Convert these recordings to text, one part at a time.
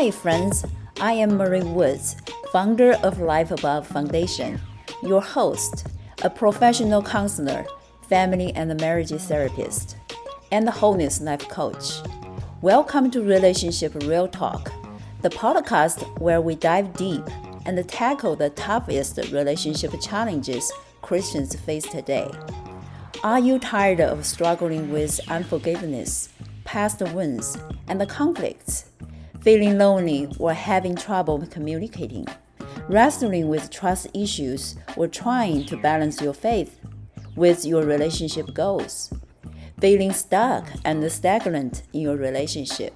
Hi, friends. I am Marie Woods, founder of Life Above Foundation, your host, a professional counselor, family and marriage therapist, and a wholeness life coach. Welcome to Relationship Real Talk, the podcast where we dive deep and tackle the toughest relationship challenges Christians face today. Are you tired of struggling with unforgiveness, past wounds, and conflicts? Feeling lonely or having trouble communicating? Wrestling with trust issues or trying to balance your faith with your relationship goals? Feeling stuck and stagnant in your relationship?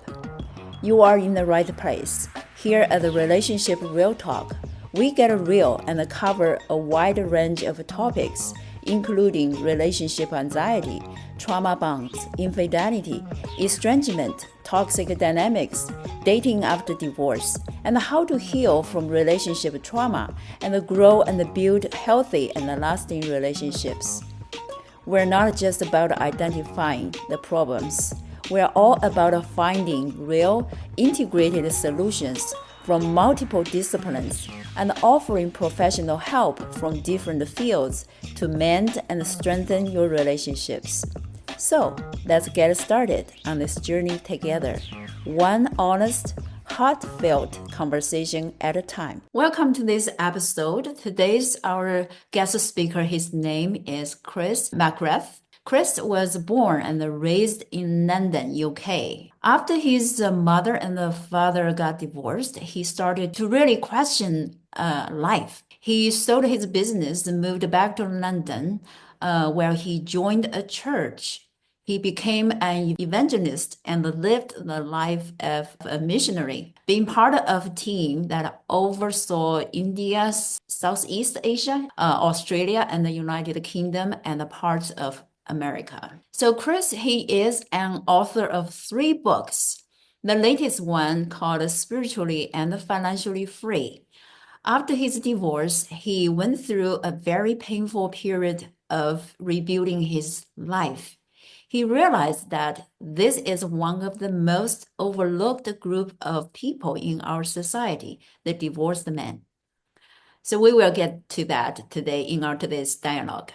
You are in the right place. Here at the Relationship Real Talk, we get real and cover a wide range of topics, including relationship anxiety, trauma bonds, infidelity, estrangement, toxic dynamics, dating after divorce, and how to heal from relationship trauma and grow and build healthy and lasting relationships. We're not just about identifying the problems. We're all about finding real, integrated solutions from multiple disciplines and offering professional help from different fields to mend and strengthen your relationships. So, let's get started on this journey together, one honest, heartfelt conversation at a time. Welcome to this episode. Today's our guest speaker, his name is Chris McGrath. Chris was born and raised in London, UK. After his mother and father got divorced, he started to really question life. He sold his business and moved back to London, where he joined a church. He became an evangelist and lived the life of a missionary, being part of a team that oversaw India, Southeast Asia, Australia, and the United Kingdom, and parts of America. So Chris, he is an author of 3 books. The latest one called Spiritually and Financially Free. After his divorce, he went through a very painful period of rebuilding his life. He realized that this is one of the most overlooked group of people in our society, the divorced men. So we will get to that today in our today's dialogue.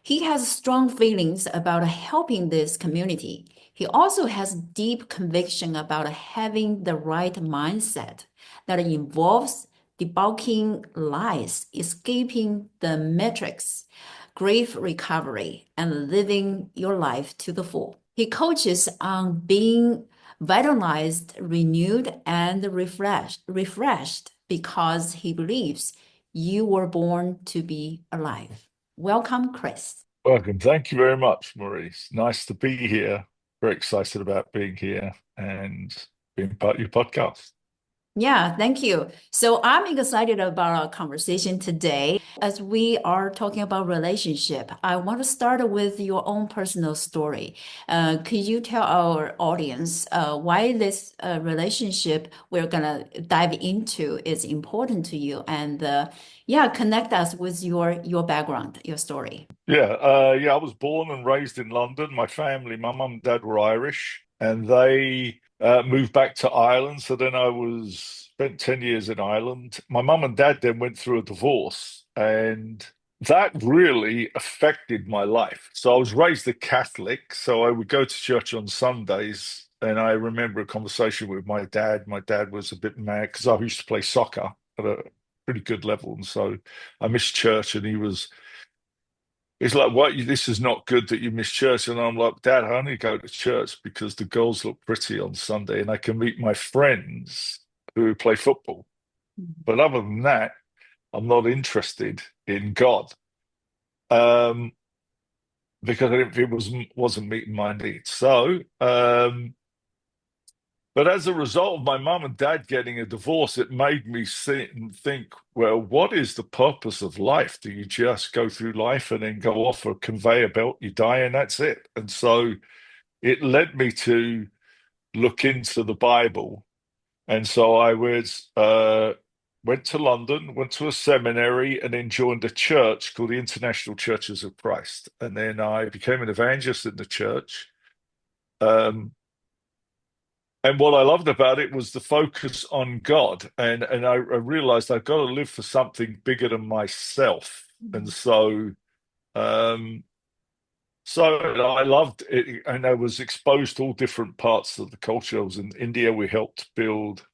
He has strong feelings about helping this community. He also has deep conviction about having the right mindset that involves debunking lies, escaping the matrix, grief recovery, and living your life to the full. He coaches on being vitalized, renewed, and refreshed because he believes you were born to be alive. Welcome, Chris. Welcome. Thank you very much, Maurice. Nice to be here. Very excited about being here and being part of your podcast. Yeah, thank you. So I'm excited about our conversation today. As we are talking about relationship, I want to start with your own personal story. Could you tell our audience why this relationship we're gonna dive into is important to you, and connect us with your background, your story. I was born and raised in London. My family, my mum and dad were Irish, and they moved back to Ireland. So then spent 10 years in Ireland. My mum and dad then went through a divorce, and that really affected my life. So I was raised a Catholic, so I would go to church on Sundays. And I remember a conversation with my dad. My dad was a bit mad because I used to play soccer at a pretty good level. And so I missed church, and he's like, "What? This is not good that you miss church." And I'm like, "Dad, I only go to church because the girls look pretty on Sunday and I can meet my friends who play football. But other than that, I'm not interested in God um, because it wasn't meeting my needs." But as a result of my mum and dad getting a divorce, it made me sit and think, well, what is the purpose of life? Do you just go through life and then go off a conveyor belt, you die, and that's it? And so it led me to look into the Bible. And so went to London, went to a seminary, and then joined a church called the International Churches of Christ. And then I became an evangelist in the church. Um, And what I loved about it was the focus on God. And I realized I've got to live for something bigger than myself. And um, so I loved it. And I was exposed to all different parts of the culture. I was in India. We helped build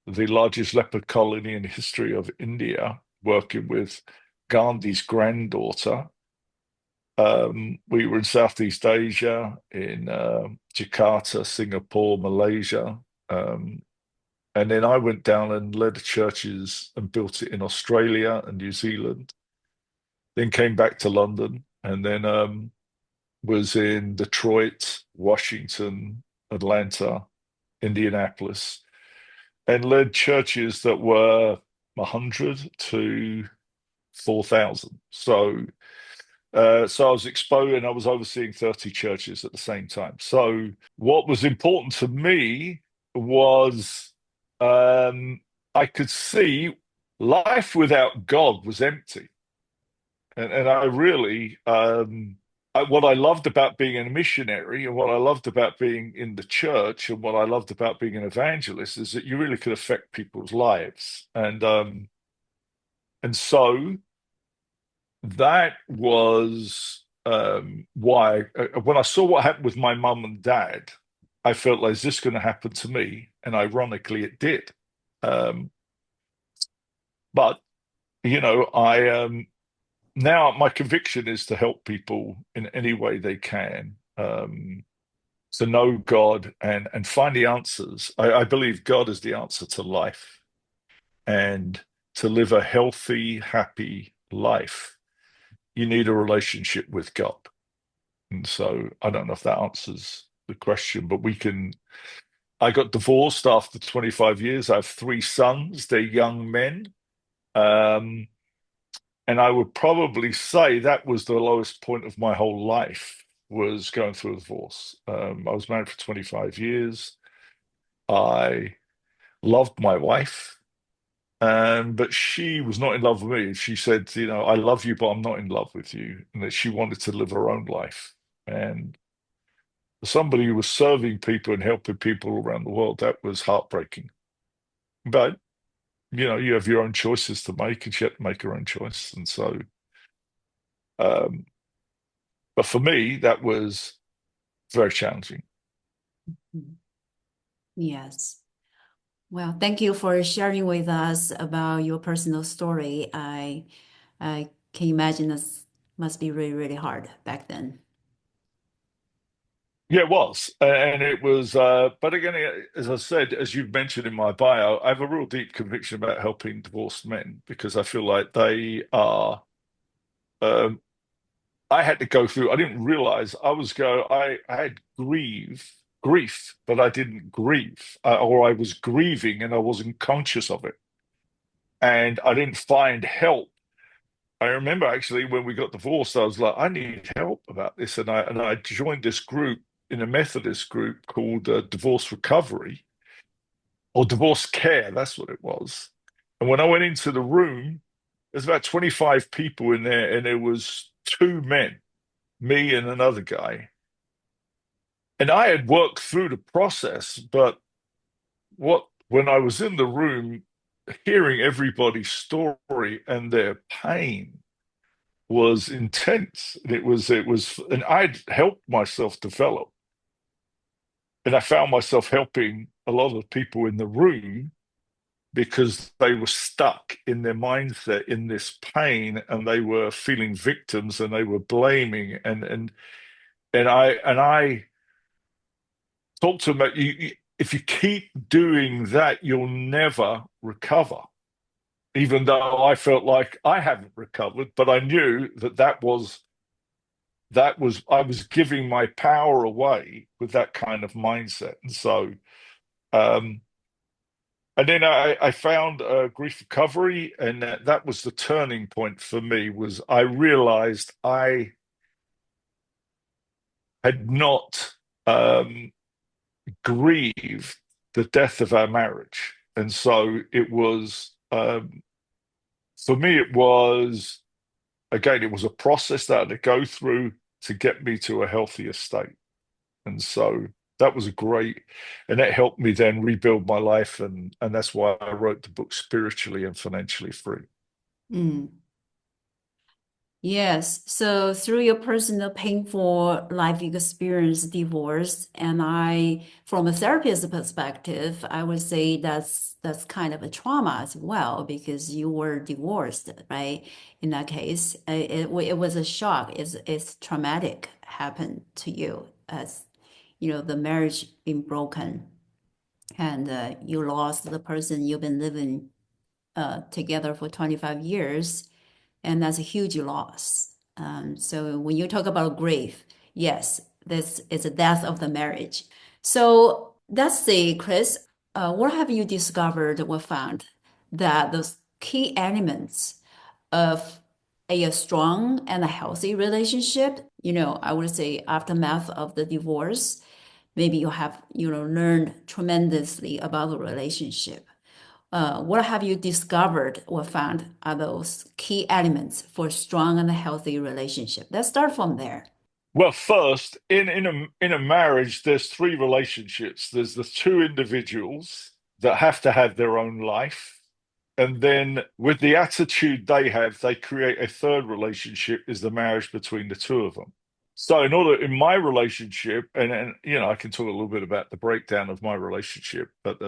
the largest leper colony in the history of India, working with Gandhi's granddaughter. We were in Southeast Asia, in Jakarta, Singapore, Malaysia. Um, and then I went down and led churches and built it in Australia and New Zealand. Then came back to London and then was in Detroit, Washington, Atlanta, Indianapolis, and led churches that were 100 to 4,000. So I was exposed and I was overseeing 30 churches at the same time. So what was important to me was um, I could see life without God was empty. And I really, what I loved about being a missionary and what I loved about being in the church and what I loved about being an evangelist is that you really could affect people's lives. And so that was why, when I saw what happened with my mum and dad, I felt like, is this going to happen to me? And ironically, it did. Um, but, now my conviction is to help people in any way they can, to know God and find the answers. I believe God is the answer to life, and to live a healthy, happy life, you need a relationship with God. And so I don't know if that answers the question, but I got divorced after 25 years. I have three sons. They're young men. Um, and I would probably say that was the lowest point of my whole life, was going through a divorce. I was married for 25 years. I loved my wife, but she was not in love with me. She said, I love you, but I'm not in love with you. And that she wanted to live her own life. And for somebody who was serving people and helping people around the world, that was heartbreaking. But, you have your own choices to make, and she had to make her own choice. And so, um, but for me, that was very challenging. Yes. Well, thank you for sharing with us about your personal story. I can imagine this must be really, really hard back then. Yeah, it was. And it was, but again, as I said, as you've mentioned in my bio, I have a real deep conviction about helping divorced men because I feel like they are, um, I had to go through, I didn't realize I had grief, but I didn't grieve, or I was grieving and I wasn't conscious of it. And I didn't find help. I remember actually when we got divorced, I was like, I need help about this. And I joined this group in a Methodist group called Divorce Recovery or Divorce Care. That's what it was. And when I went into the room, there's about 25 people in there, and there was two men, me and another guy. And I had worked through the process, but when I was in the room, hearing everybody's story and their pain was intense. And and I'd helped myself develop. And I found myself helping a lot of people in the room because they were stuck in their mindset in this pain, and they were feeling victims, and they were blaming. And I talked to them about if you keep doing that, you'll never recover. Even though I felt like I hadn't recovered, but I knew that was I was giving my power away with that kind of mindset. And so um and then I found grief recovery, and that was the turning point for me. Was I realized I had not grieved the death of our marriage. And so it was, for me, it was, again, it was a process that I had to go through to get me to a healthier state. And so that was a great, and that helped me then rebuild my life, and that's why I wrote the book Spiritually and Financially Free. Mm. Yes. So through your personal painful life experience, divorce, and from a therapist perspective, I would say that's kind of a trauma as well because you were divorced, right? In that case, it was a shock. It's traumatic happened to you as the marriage being broken and you lost the person you've been living together for 25 years, and that's a huge loss. So when you talk about grief, yes, this is a death of the marriage. So let's say, Chris, what have you discovered or found that those key elements of a strong and a healthy relationship, I would say aftermath of the divorce, maybe you have, learned tremendously about the relationship. What have you discovered or found are those key elements for strong and healthy relationship? Let's start from there. Well, first, in a marriage, there's three relationships. There's the two individuals that have to have their own life. And then with the attitude they have, they create a third relationship, is the marriage between the two of them. So in my relationship, and I can talk a little bit about the breakdown of my relationship, but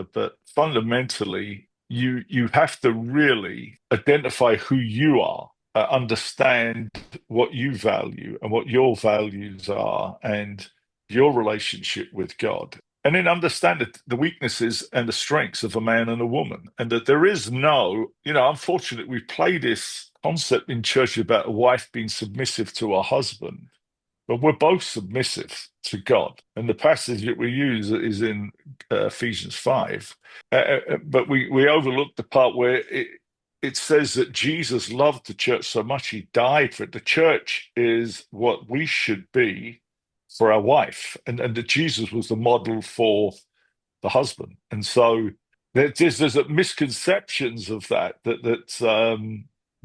fundamentally, you have to really identify who you are, understand what you value and what your values are, and your relationship with God. And then understand the weaknesses and the strengths of a man and a woman, and that there is no, unfortunately, we play this concept in church about a wife being submissive to her husband, but we're both submissive to God. And the passage that we use is in Ephesians 5. But we overlook the part where it says that Jesus loved the church so much he died for it. The church is what we should be for our wife, and that Jesus was the model for the husband. And so there's misconceptions of that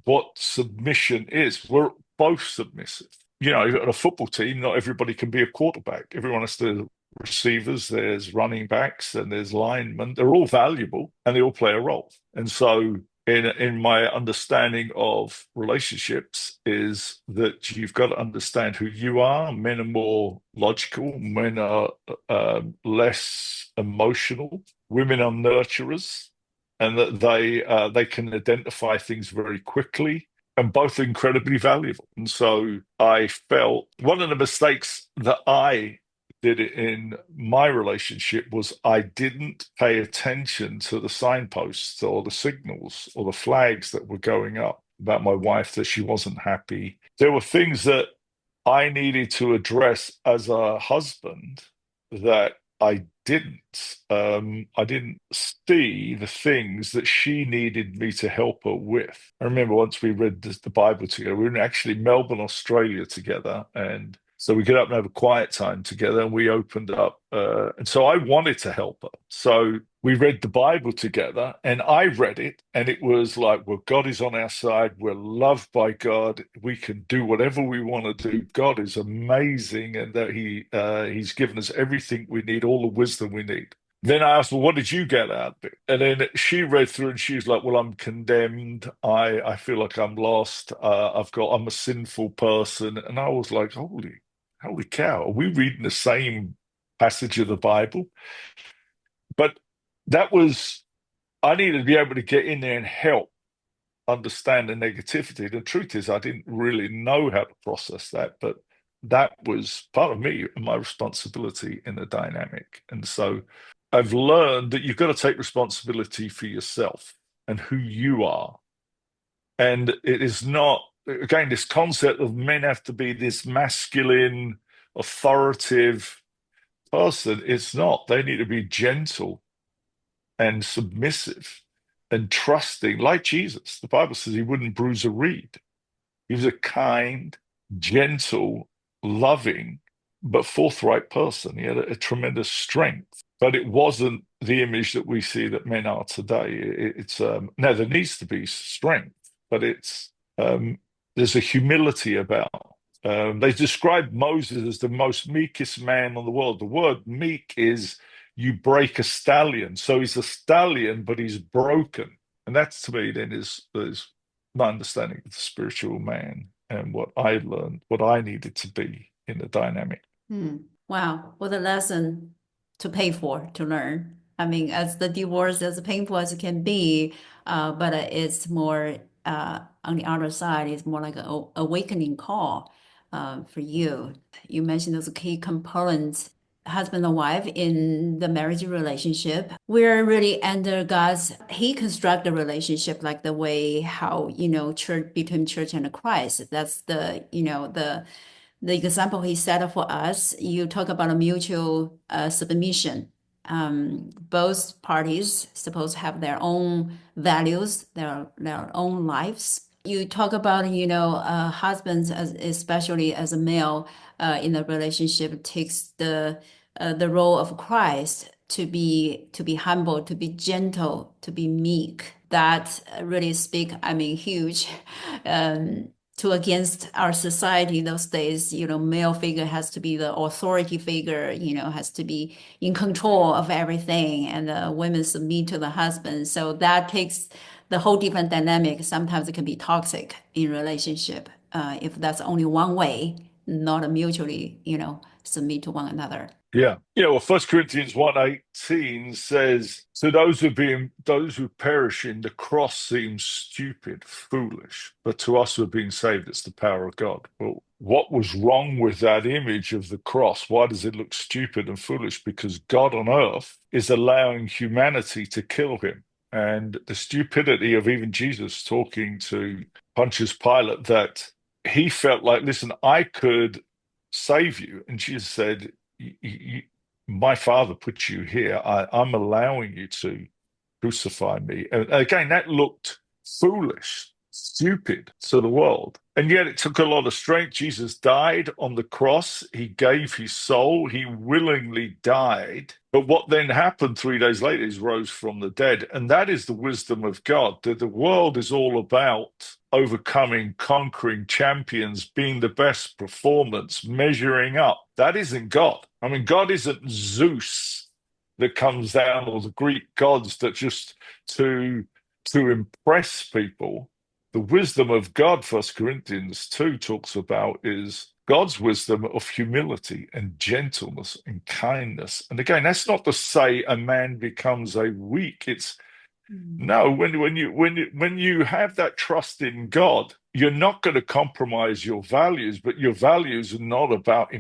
what submission is. We're both submissive. At a football team, not everybody can be a quarterback. Everyone has to receivers, there's running backs, and there's linemen. They're all valuable and they all play a role. And so in my understanding of relationships is that you've got to understand who you are. Men are more logical, men are less emotional, women are nurturers, and that they can identify things very quickly, and both incredibly valuable. And so I felt one of the mistakes that I did in my relationship was I didn't pay attention to the signposts or the signals or the flags that were going up about my wife, that she wasn't happy. There were things that I needed to address as a husband that I didn't. I didn't see the things that she needed me to help her with. I remember once we read the Bible together. We were actually in Melbourne, Australia together, and so we get up and have a quiet time together, and we opened up. And so I wanted to help her. So we read the Bible together, and I read it, and it was like, well, God is on our side. We're loved by God. We can do whatever we want to do. God is amazing, and that He's given us everything we need, all the wisdom we need. Then I asked, well, what did you get out of it? And then she read through and she's like, well, I'm condemned. I feel like I'm lost. I'm a sinful person. And I was like, holy cow, are we reading the same passage of the Bible? But I needed to be able to get in there and help understand the negativity. The truth is, I didn't really know how to process that, but that was part of me and my responsibility in the dynamic. And so I've learned that you've got to take responsibility for yourself and who you are. And it is not, again, this concept of men have to be this masculine, authoritative person. It's not. They need to be gentle and submissive and trusting, like Jesus. The Bible says he wouldn't bruise a reed. He was a kind, gentle, loving, but forthright person. He had a tremendous strength, but it wasn't the image that we see that men are today. It's now there needs to be strength, but there's a humility about They describe Moses as the most meekest man on the world. The word meek is you break a stallion. So he's a stallion, but he's broken. And that to me then is my understanding of the spiritual man and what I learned, what I needed to be in the dynamic. Wow, what a lesson to pay for, to learn. I mean, as the divorce, as painful as it can be, but it's more on the other side, it's more like an awakening call for you. You mentioned those key components, husband and wife in the marriage relationship. We're really under God's, He construct the relationship like the way how, church between church and Christ. That's the example he set for us. You talk about a mutual submission. Both parties supposed to have their own values, their own lives. You talk about, husbands, especially as a male in a relationship, takes the role of Christ to be humble, to be gentle, to be meek. That really speak, I mean, huge. To against our society those days, male figure has to be the authority figure, has to be in control of everything, and women submit to the husband. So that takes the whole different dynamic. Sometimes it can be toxic in relationship if that's only one way, not a mutually, submit to one another. Yeah. Well, 1 Corinthians 1:18 says, to those who perish in the cross seems stupid, foolish, but to us who are being saved, it's the power of God. Well, what was wrong with that image of the cross? Why does it look stupid and foolish? Because God on earth is allowing humanity to kill him. And the stupidity of even Jesus talking to Pontius Pilate, that he felt like, listen, I could save you. And Jesus said, my father put you here. I'm allowing you to crucify me. And again, that looked foolish, stupid to the world. And yet it took a lot of strength. Jesus died on the cross. He gave his soul. He willingly died. But what then happened 3 days later is rose from the dead. And that is the wisdom of God, that the world is all about overcoming, conquering champions, being the best performance, measuring up. That isn't God. I mean, God isn't Zeus that comes down, or the Greek gods that just to impress people. The wisdom of God, 1 Corinthians 2 talks about, is God's wisdom of humility and gentleness and kindness. And again, that's not to say a man becomes a weak. It's no, when you have that trust in God, you're not going to compromise your values, but your values are not about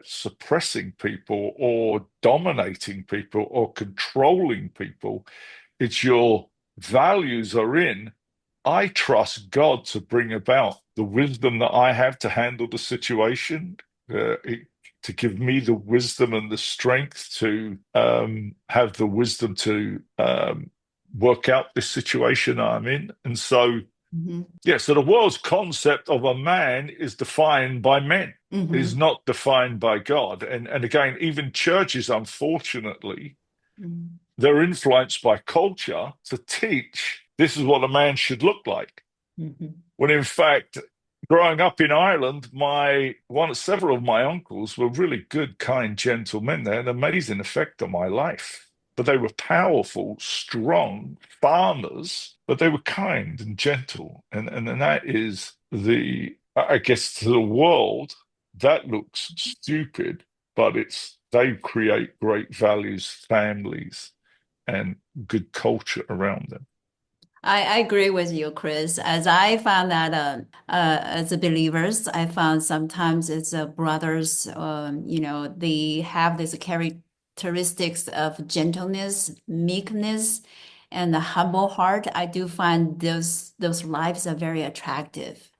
suppressing people or dominating people or controlling people. It's your values are in, I trust God to bring about the wisdom that I have to handle the situation, to give me the wisdom and the strength to have the wisdom to work out this situation I'm in. And so, so the world's concept of a man is defined by men, is not defined by God. And again, even churches, unfortunately, they're influenced by culture to teach this is what a man should look like. When in fact, growing up in Ireland, several of my uncles were really good, kind, gentle men. They had an amazing effect on my life. But they were powerful, strong farmers, but they were kind and gentle. And that is I guess to the world, that looks stupid, but they create great values, families, and good culture around them. I agree with you, Chris. As I found that as a believers, I found sometimes it's brothers, they have these characteristics of gentleness, meekness, and a humble heart. I do find those lives are very attractive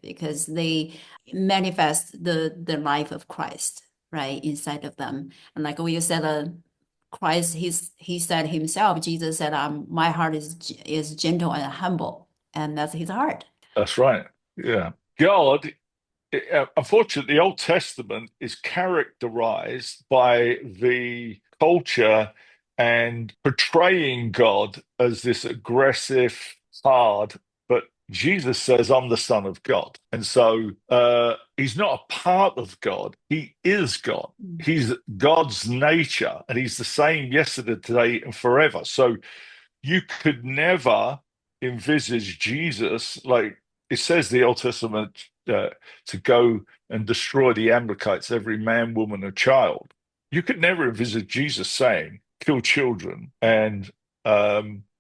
because they manifest the life of Christ, right, inside of them. And like what you said, Christ, he said himself, Jesus said, my heart is gentle and humble, and that's his heart. That's right. Yeah. God, unfortunately, the Old Testament is characterized by the culture and portraying God as this aggressive, hard, but Jesus says, I'm the Son of God. And so he's not a part of God. He is God. He's God's nature, and he's the same yesterday, today, and forever. So you could never envisage Jesus, like it says the Old Testament, to go and destroy the Amalekites, every man, woman, and child. You could never envisage Jesus saying, kill children and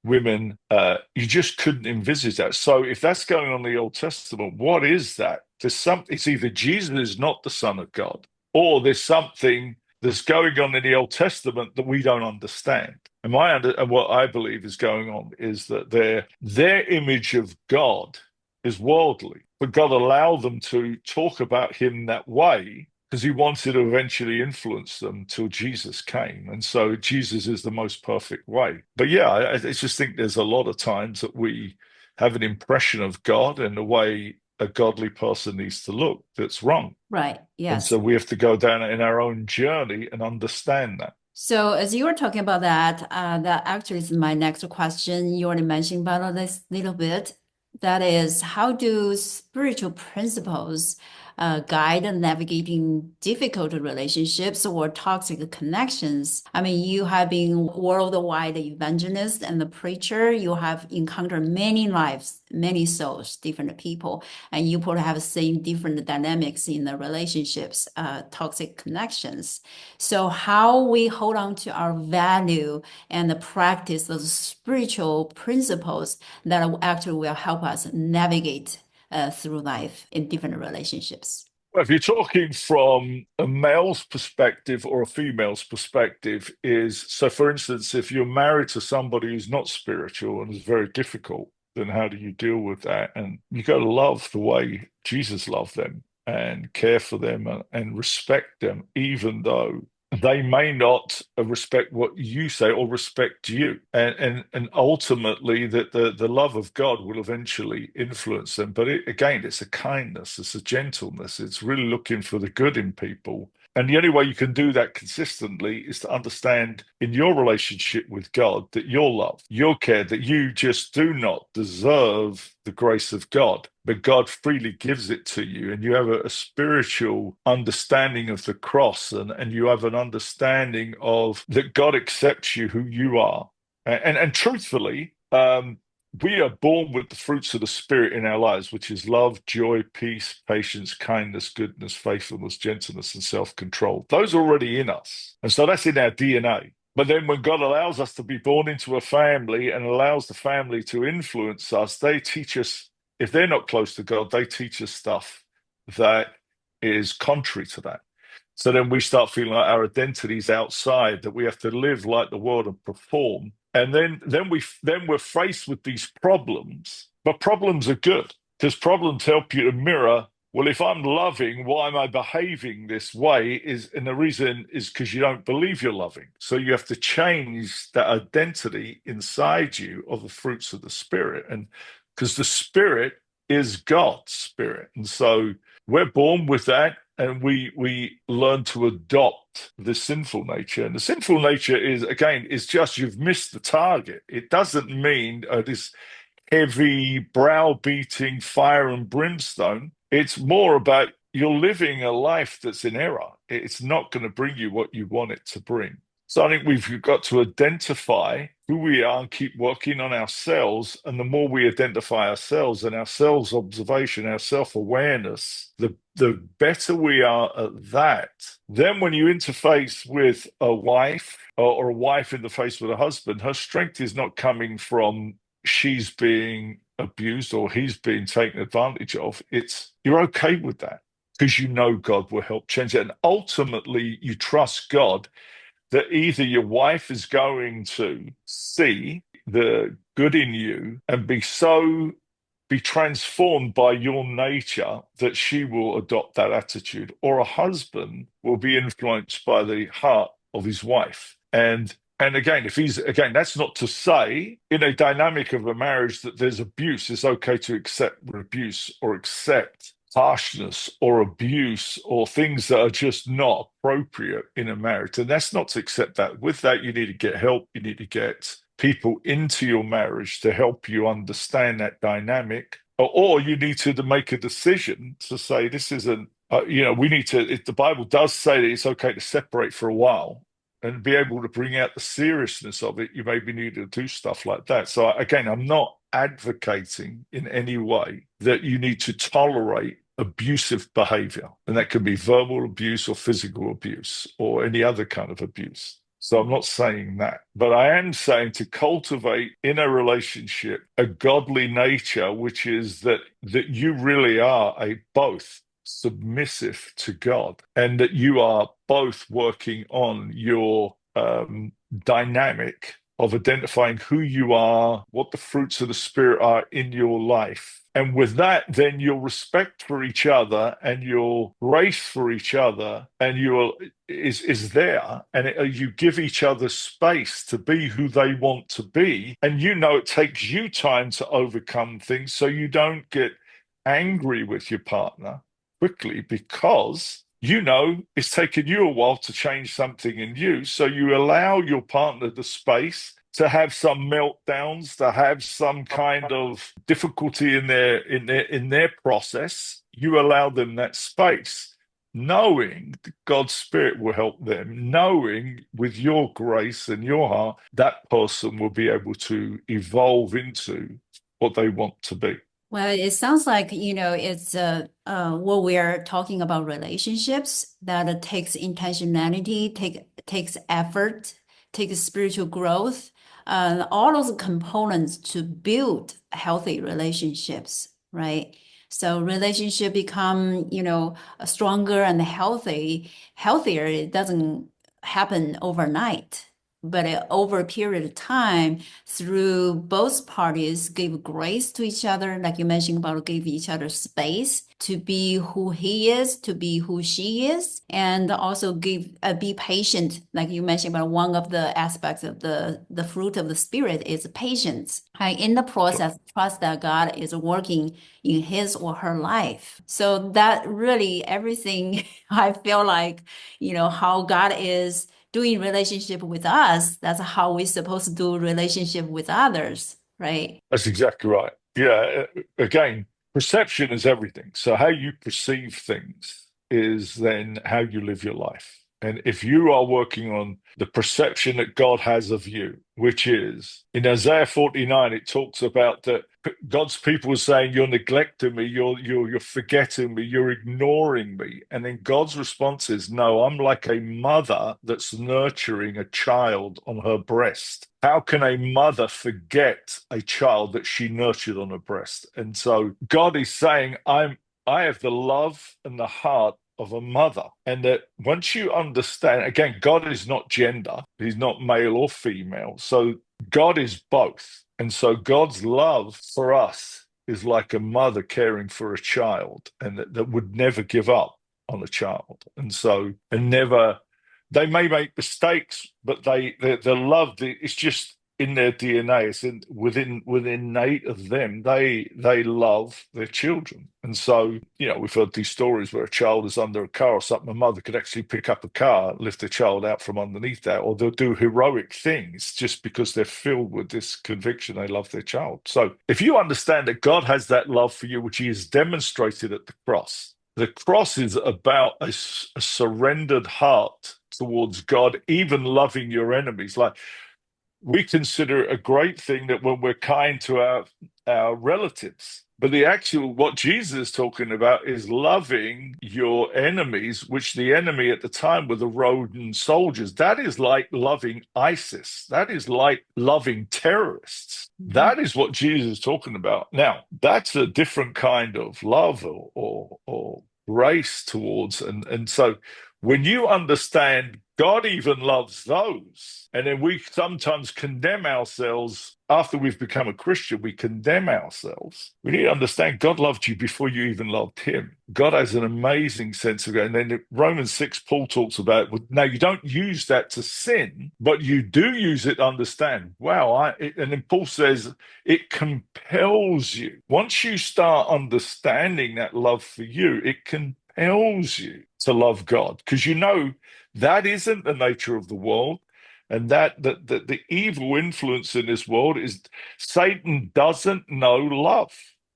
women. You just couldn't envisage that. So if that's going on in the Old Testament, what is that? It's either Jesus is not the Son of God, or there's something that's going on in the Old Testament that we don't understand. And what I believe is going on is that their image of God is worldly, but God allowed them to talk about him that way because he wanted to eventually influence them till Jesus came. And so Jesus is the most perfect way. But yeah, I just think there's a lot of times that we have an impression of God and the way a godly person needs to look that's wrong. Right. And Yes. so we have to go down in our own journey and understand that. So as you were talking about that, that actually is my next question. You already mentioned about this little bit. That is, how do spiritual principles guide navigating difficult relationships or toxic connections? I mean, you have been worldwide evangelist and the preacher. You have encountered many lives, many souls, different people, and you probably have seen different dynamics in the relationships, toxic connections. So how we hold on to our value and practice those spiritual principles that actually will help us navigate through life in different relationships. Well, if you're talking from a male's perspective or a female's perspective, is so for instance, if you're married to somebody who's not spiritual and is very difficult, then how do you deal with that? And you got to love the way Jesus loved them and care for them and respect them, even though they may not respect what you say or respect you. And ultimately that the love of God will eventually influence them. But again, it's a kindness, it's a gentleness, it's really looking for the good in people. And the only way you can do that consistently is to understand in your relationship with God that you're loved, you're cared, that you just do not deserve the grace of God, but God freely gives it to you. And you have a spiritual understanding of the cross, and you have an understanding of that God accepts you who you are. And truthfully, we are born with the fruits of the Spirit in our lives, which is love, joy, peace, patience, kindness, goodness, faithfulness, gentleness, and self-control. Those are already in us. And so that's in our DNA. But then when God allows us to be born into a family and allows the family to influence us, they teach us, if they're not close to God, they teach us stuff that is contrary to that. So then we start feeling like our identity is outside, that we have to live like the world and perform. And then we're faced with these problems, but problems are good because problems help you to mirror. Well, if I'm loving, why am I behaving this way? And the reason is because you don't believe you're loving. So you have to change that identity inside you of the fruits of the Spirit, and because the Spirit is God's Spirit, and so we're born with that, and we learn to adopt the sinful nature. And the sinful nature is, again, is just you've missed the target. It doesn't mean this heavy browbeating fire and brimstone. It's more about you're living a life that's in error. It's not going to bring you what you want it to bring. So I think we've got to identify who we are and keep working on ourselves. And the more we identify ourselves and our self-observation, our self-awareness, the better we are at that. Then when you interface with a wife or a wife interface with a husband, her strength is not coming from she's being abused or he's being taken advantage of. It's you're okay with that because you know God will help change it. And ultimately, you trust God that either your wife is going to see the good in you and be transformed by your nature that she will adopt that attitude, or a husband will be influenced by the heart of his wife. And again, if he's again, that's not to say in a dynamic of a marriage that there's abuse. It's okay to accept abuse or accept harshness or abuse or things that are just not appropriate in a marriage. And that's not to accept that. With that, you need to get help. You need to get people into your marriage to help you understand that dynamic or you need to make a decision to say this isn't. We need to. The Bible does say that it's okay to separate for a while and be able to bring out the seriousness of it. You maybe need to do stuff like that. So again, I'm not advocating in any way that you need to tolerate abusive behavior, and that can be verbal abuse or physical abuse or any other kind of abuse. So I'm not saying that, but I am saying to cultivate in a relationship a godly nature, which is that you really are a both submissive to God and that you are both working on your dynamic of identifying who you are, what the fruits of the Spirit are in your life. And with that, then your respect for each other and your grace for each other and is there. And you give each other space to be who they want to be. And it takes you time to overcome things so you don't get angry with your partner quickly because it's taken you a while to change something in you. So you allow your partner the space to have some meltdowns, to have some kind of difficulty in their process. You allow them that space, knowing that God's Spirit will help them, knowing with your grace and your heart, that person will be able to evolve into what they want to be. Well, it sounds like, it's what we are talking about relationships that it takes intentionality, takes effort, takes spiritual growth, all those components to build healthy relationships, right? So relationship become, stronger and healthier. It doesn't happen overnight. But over a period of time, through both parties give grace to each other, like you mentioned about give each other space to be who he is, to be who she is, and also be patient, like you mentioned about one of the aspects of the fruit of the Spirit is patience. In the process, trust that God is working in his or her life. So that really everything I feel like, how God is doing relationship with us, that's how we're supposed to do relationship with others, right? That's exactly right. Yeah. Again, perception is everything. So how you perceive things is then how you live your life. And if you are working on the perception that God has of you, which is in Isaiah 49, it talks about that God's people are saying, you're neglecting me, you're forgetting me, you're ignoring me. And then God's response is, no, I'm like a mother that's nurturing a child on her breast. How can a mother forget a child that she nurtured on her breast? And so God is saying, I have the love and the heart of a mother. And that once you understand, again, God is not gender, he's not male or female. So God is both. And so God's love for us is like a mother caring for a child and that would never give up on a child. And never, they may make mistakes, but the love, it's just in their DNA. It's within innate of them. They love their children, and so we've heard these stories where a child is under a car or something. A mother could actually pick up a car, lift the child out from underneath that, or they'll do heroic things just because they're filled with this conviction they love their child. So if you understand that God has that love for you, which He has demonstrated at the cross. The cross is about a surrendered heart towards God, even loving your enemies. Like we consider it a great thing that when we're kind to our relatives, but what Jesus is talking about is loving your enemies, which the enemy at the time were the Roman soldiers. That is like loving ISIS. That is like loving terrorists. That is what Jesus is talking about. Now, that's a different kind of love or grace towards, and so when you understand God even loves those, and then we sometimes condemn ourselves after we've become a Christian, we condemn ourselves. We need to understand God loved you before you even loved Him. God has an amazing sense of God. And then in Romans 6, Paul talks about, now you don't use that to sin, but you do use it to understand, wow, and then Paul says, it compels you. Once you start understanding that love for you, it compels you to love God, because that isn't the nature of the world, and that the evil influence in this world is Satan doesn't know love.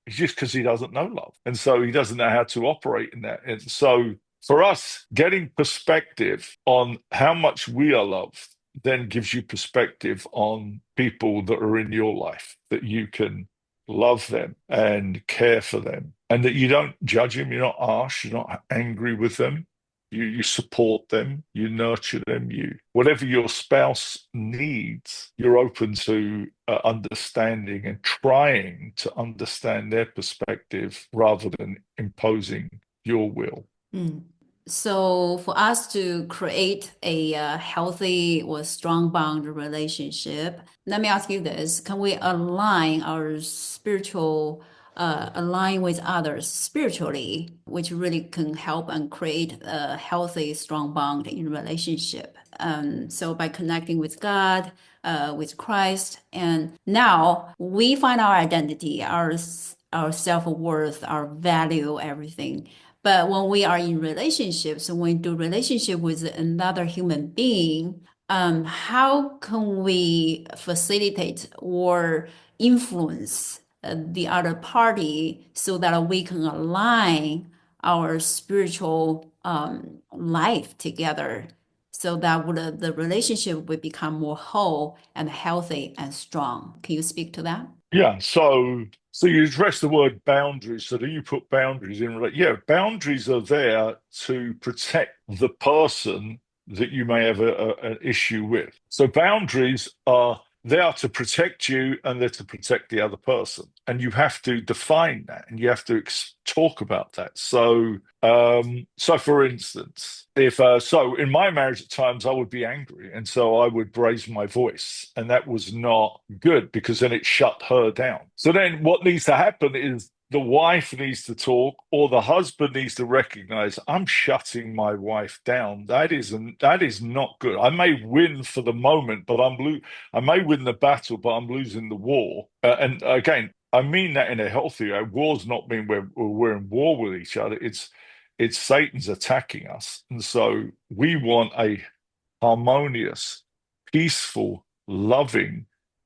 It's just because he doesn't know love. And so he doesn't know how to operate in that. And so for us, getting perspective on how much we are loved then gives you perspective on people that are in your life, that you can love them and care for them, and that you don't judge them, you're not harsh, you're not angry with them. You support them, you nurture them, you whatever your spouse needs, you're open to understanding and trying to understand their perspective rather than imposing your will. Mm. So for us to create a healthy or strong bond relationship, let me ask you this: can we align our spiritual, align with others spiritually, which really can help and create a healthy, strong bond in relationship? So by connecting with God, with Christ, and now we find our identity, our self-worth, our value, everything. But when we are in relationships, when we do relationship with another human being, how can we facilitate or influence the other party so that we can align our spiritual life together, so that the relationship will become more whole and healthy and strong? Can you speak to that? Yeah, so you address the word boundaries. So do you put boundaries in? Yeah, boundaries are there to protect the person that you may have an issue with. So boundaries are there to protect you and they're to protect the other person. And you have to define that and you have to talk about that. So for instance, if so in my marriage at times I would be angry and so I would raise my voice, and that was not good because then it shut her down. So then what needs to happen is the wife needs to talk, or the husband needs to recognize I'm shutting my wife down. That is not good. I may win for the moment, but I may win the battle, but I'm losing the war. And again, I mean that in a healthy way. War's not mean we're in war with each other. It's Satan's attacking us, and so we want a harmonious, peaceful, loving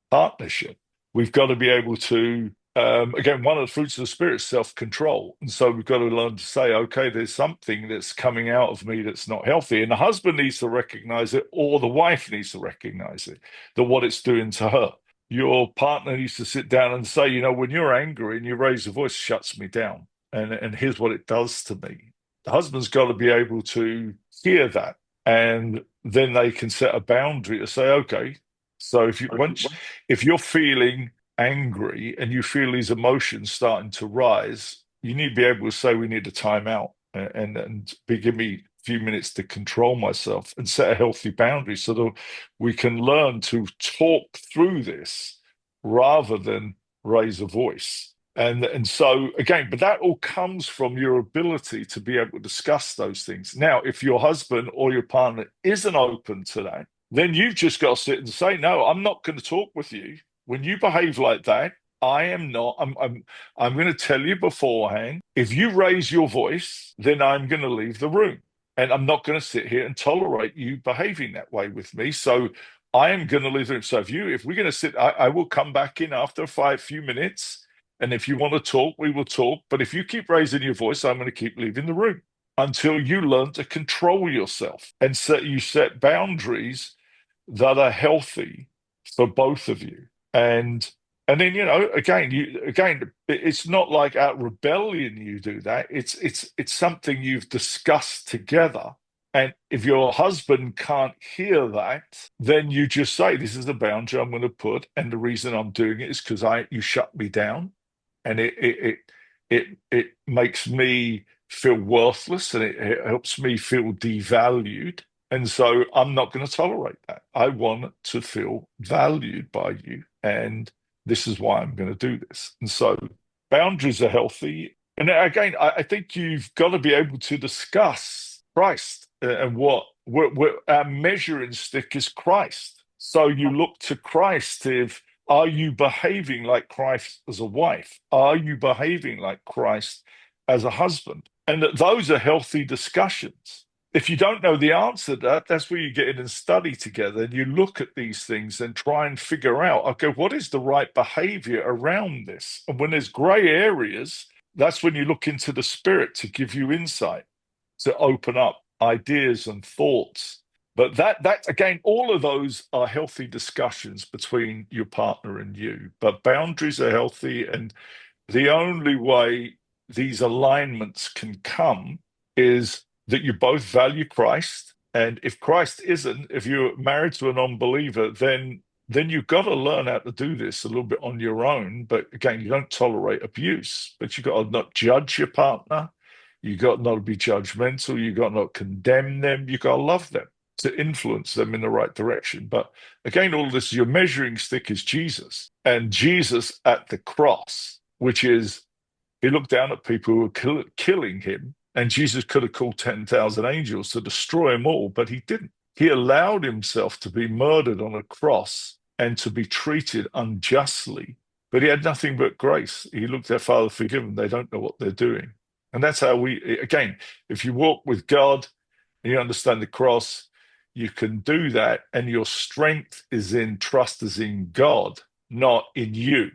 partnership. We've got to be able to, again, one of the fruits of the Spirit is self-control. And so we've got to learn to say, okay, there's something that's coming out of me that's not healthy. And the husband needs to recognize it, or the wife needs to recognize it, that what it's doing to her. Your partner needs to sit down and say, when you're angry and you raise your voice, it shuts me down. And here's what it does to me. The husband's got to be able to hear that, and then they can set a boundary to say, okay, so if you're feeling angry and you feel these emotions starting to rise, you need to be able to say, we need a timeout give me a few minutes to control myself and set a healthy boundary so that we can learn to talk through this rather than raise a voice. And so again, but that all comes from your ability to be able to discuss those things. Now, if your husband or your partner isn't open to that, then you've just got to sit and say, no, I'm not going to talk with you. When you behave like that, I am not. I'm going to tell you beforehand. If you raise your voice, then I'm going to leave the room, and I'm not going to sit here and tolerate you behaving that way with me. So I am going to leave the room. So if we're going to sit, I will come back in after a few minutes. And if you want to talk, we will talk. But if you keep raising your voice, I'm going to keep leaving the room until you learn to control yourself and set boundaries that are healthy for both of you. And then again, it's not like out of rebellion you do that. It's something you've discussed together. And if your husband can't hear that, then you just say, this is the boundary I'm going to put, and the reason I'm doing it is because you shut me down, and it makes me feel worthless, and it helps me feel devalued. And so I'm not going to tolerate that. I want to feel valued by you, and this is why I'm going to do this. And so boundaries are healthy. And again, I think you've got to be able to discuss Christ and what our measuring stick is Christ. So you look to Christ. Are you behaving like Christ as a wife? Are you behaving like Christ as a husband? And that those are healthy discussions. if you don't know the answer to that, that's where you get in and study together and you look at these things and try and figure out, okay, what is the right behavior around this? And when there's gray areas, that's when you look into the spirit to give you insight, to open up ideas and thoughts. But that again, all of those are healthy discussions between your partner and you. But boundaries are healthy, and the only way these alignments can come is that you both value Christ. And if Christ isn't, if you're married to an unbeliever, then you've got to learn how to do this a little bit on your own. But again, you don't tolerate abuse, but you've got to not judge your partner. You got not to be judgmental. You got not condemn them. You got to love them to influence them in the right direction. But again, all this, your measuring stick is Jesus, and Jesus at the cross, which is he looked down at people who were killing him, and Jesus could have called 10,000 angels to destroy them all, but he didn't. He allowed himself to be murdered on a cross and to be treated unjustly, but he had nothing but grace. He looked at Father, forgive them, they don't know what they're doing. And that's how we, again, if you walk with God and you understand the cross, you can do that. And your strength is in trust is in God, not in you,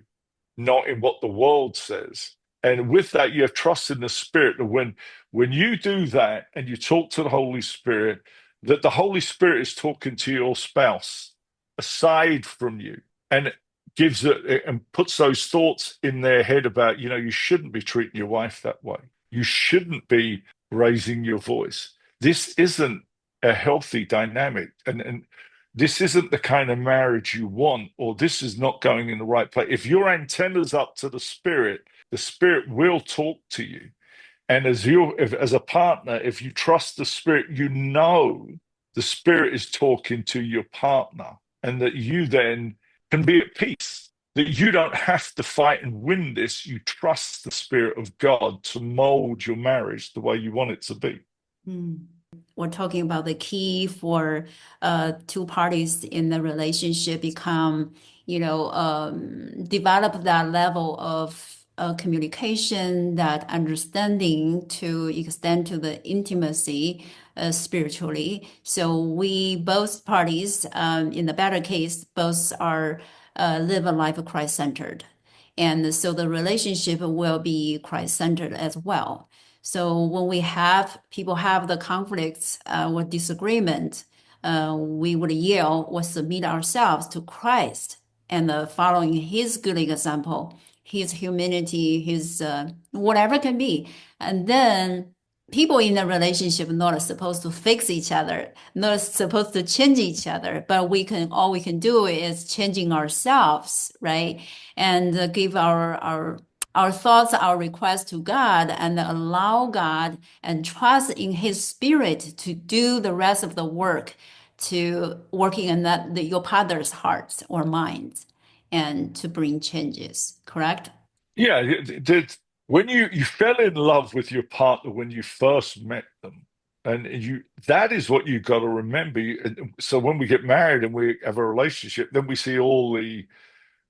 not in what the world says. And with that, you have trust in the Spirit. And when you do that and you talk to the Holy Spirit, that the Holy Spirit is talking to your spouse aside from you, and gives it and puts those thoughts in their head about, you shouldn't be treating your wife that way. You shouldn't be raising your voice. This isn't a healthy dynamic. And this isn't the kind of marriage you want, or this is not going in the right place. If your antenna's up to the Spirit will talk to you. And as a partner, if you trust the Spirit, the Spirit is talking to your partner, and that you then can be at peace. That you don't have to fight and win this. You trust the Spirit of God to mold your marriage the way you want it to be. We're talking about the key for two parties in the relationship become, develop that level of communication, that understanding to extend to the intimacy spiritually. So we both parties, in the better case, both are live a life Christ-centered. And so the relationship will be Christ-centered as well. So when people have the conflicts or disagreement, we would yield or submit ourselves to Christ and following his good example, his humanity, his whatever it can be. And then people in a relationship not supposed to fix each other, not supposed to change each other, but all we can do is changing ourselves, right? And give our thoughts, our requests to God, and allow God and trust in his Spirit to do the rest of the work, to working in your partner's hearts or minds, and to bring changes, correct? Yeah, when you fell in love with your partner when you first met them, and that is what you got to remember. So when we get married and we have a relationship, then we see all the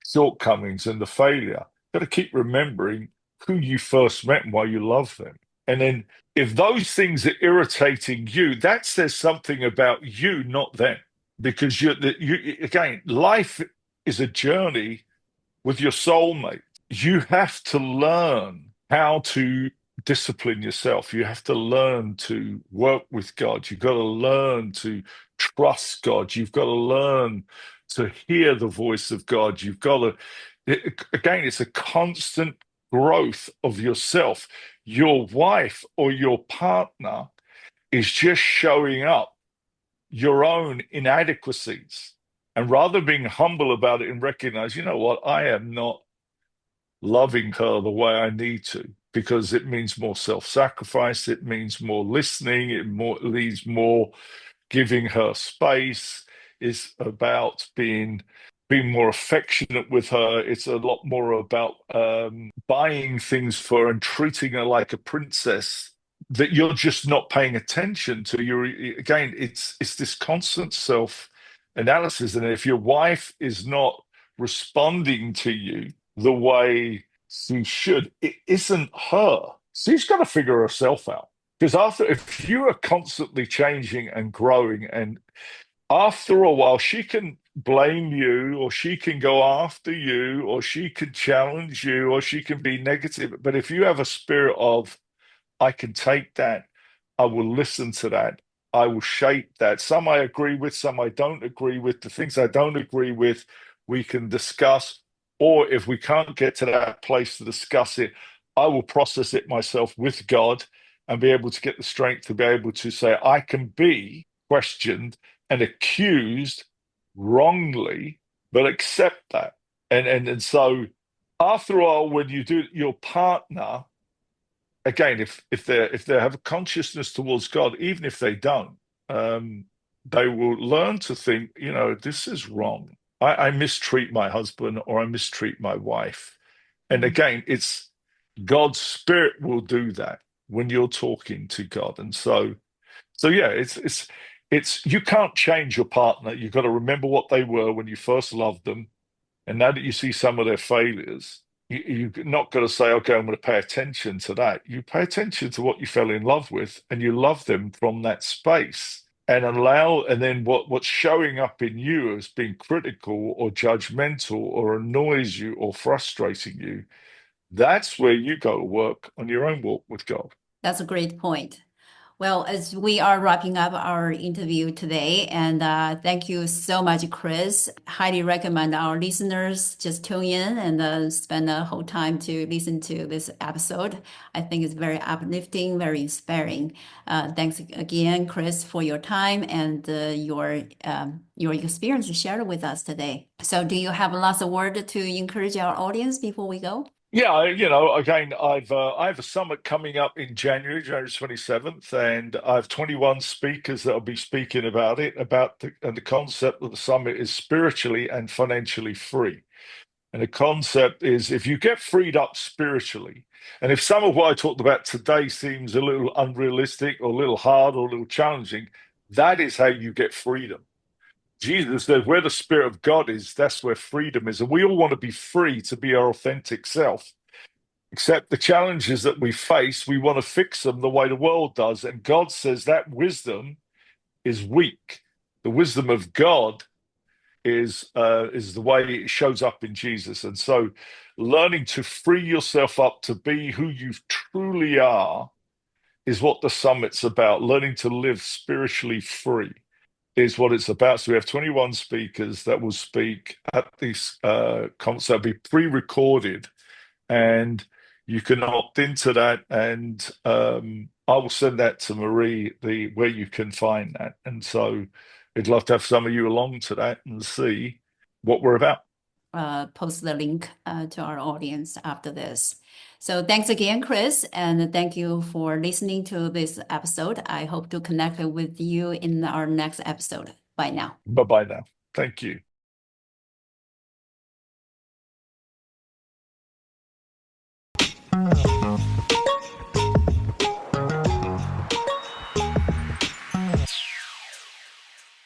shortcomings and the failure. Got to keep remembering who you first met and why you love them. And then if those things are irritating you, that says something about you, not them. Because again, life is a journey with your soulmate. You have to learn how to discipline yourself. You have to learn to work with God. You've got to learn to trust God. You've got to learn to hear the voice of God. You've got to, again, it's a constant growth of yourself. Your wife or your partner is just showing up your own inadequacies. And rather than being humble about it and recognize, you know what, I am not loving her the way I need to, because it means more self-sacrifice, it means more listening, leads more giving her space, is about being more affectionate with her. It's a lot more about buying things for her and treating her like a princess that you're just not paying attention to. Again, it's this constant self-analysis. And if your wife is not responding to you the way she should, it isn't her. She's got to figure herself out. Because after, if you are constantly changing and growing, and after a while, she can blame you, or she can go after you, or she can challenge you, or she can be negative. But if you have a spirit of, I can take that, I will listen to that, I will shape that. Some I agree with, some I don't agree with. The things I don't agree with, we can discuss. Or if we can't get to that place to discuss it, I will process it myself with God and be able to get the strength to be able to say, I can be questioned and accused wrongly, but accept that. And so after a while, when you do, your partner, again, if they have a consciousness towards God, even if they don't, they will learn to think, this is wrong. I mistreat my husband or I mistreat my wife. And again, it's God's spirit will do that when you're talking to God. And so yeah, it's you can't change your partner. You've got to remember what they were when you first loved them. And now that you see some of their failures, you're not going to say, okay, I'm going to pay attention to that. You pay attention to what you fell in love with and you love them from that space and and then what's showing up in you as being critical or judgmental or annoys you or frustrating you, that's where you go to work on your own walk with God. That's a great point. Well, as we are wrapping up our interview today, and thank you so much, Chris. Highly recommend our listeners just tune in and spend the whole time to listen to this episode. I think it's very uplifting, very inspiring. Thanks again, Chris, for your time and your experience shared with us today. So, do you have a last word to encourage our audience before we go? Yeah, again, I have a summit coming up in January 27th, and I have 21 speakers that'll be speaking about it. And the concept of the summit is spiritually and financially free. And the concept is if you get freed up spiritually, and if some of what I talked about today seems a little unrealistic or a little hard or a little challenging, that is how you get freedom. Jesus said, where the Spirit of God is, that's where freedom is. And we all want to be free to be our authentic self. Except the challenges that we face, we want to fix them the way the world does. And God says that wisdom is weak. The wisdom of God is the way it shows up in Jesus. And so learning to free yourself up to be who you truly are is what the summit's about. Learning to live spiritually free is what it's about. So we have 21 speakers that will speak at this conference. They'll be pre-recorded and you can opt into that. And I will send that to Marie, where you can find that. And so I'd love to have some of you along to that and see what we're about. Post the link to our audience after this. So thanks again, Chris, and thank you for listening to this episode. I hope to connect with you in our next episode. Bye now. Bye bye now. Thank you.